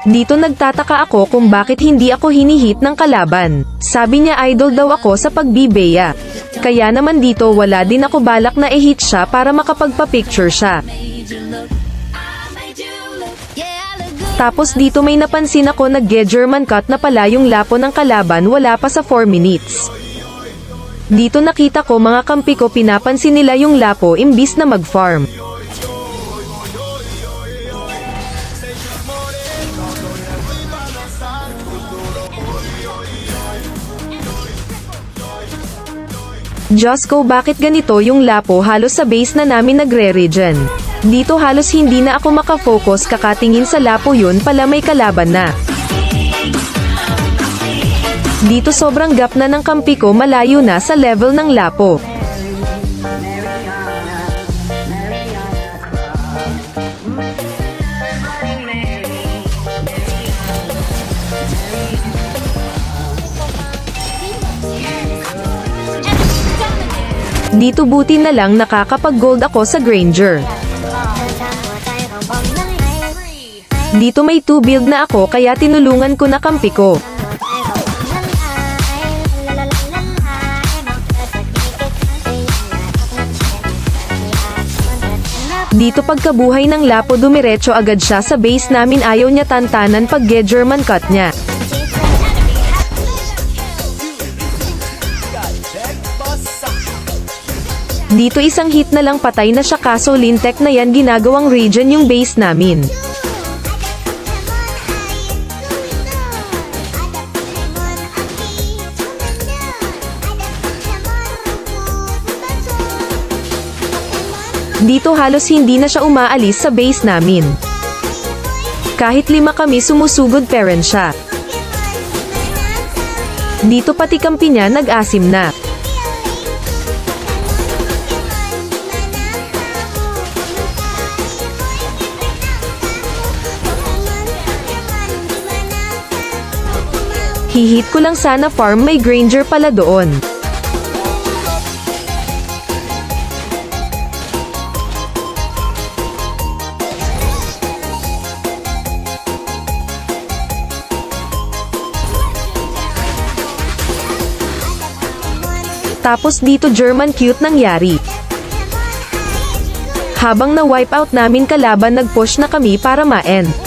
Dito nagtataka ako kung bakit hindi ako hinihit ng kalaban. Sabi niya idol daw ako sa pagbibeya. Kaya naman dito wala din ako balak na i-hit siya para makapagpa-picture siya. Tapos dito may napansin ako nag-German cut na pala yung lapo ng kalaban wala pa sa 4 minutes. Dito nakita ko mga kampi ko pinapansin nila yung lapo imbis na mag-farm. Diyos ko bakit ganito yung lapo halos sa base na namin nagre-regen. Dito halos hindi na ako makafocus kakatingin sa lapo yun pala may kalaban na. Dito sobrang gap na ng kampi ko malayo na sa level ng lapo. Dito buti na lang nakakapag-gold ako sa Granger. Dito may 2 build na ako kaya tinulungan ko na kampi ko. Dito pagkabuhay ng lapo dumiretso agad siya sa base namin ayaw niya tantanan pag German cut niya. Dito isang hit na lang patay na siya kaso lintek na yan ginagawang regen yung base namin. Dito halos hindi na siya umaalis sa base namin. Kahit 5 kami sumusugod parent siya. Dito pati kampi niya nag-asim na. Hihit ko lang sana farm may Granger pala doon. Tapos dito German cute nangyari. Habang na-wipe out namin kalaban nag-push na kami para ma-end.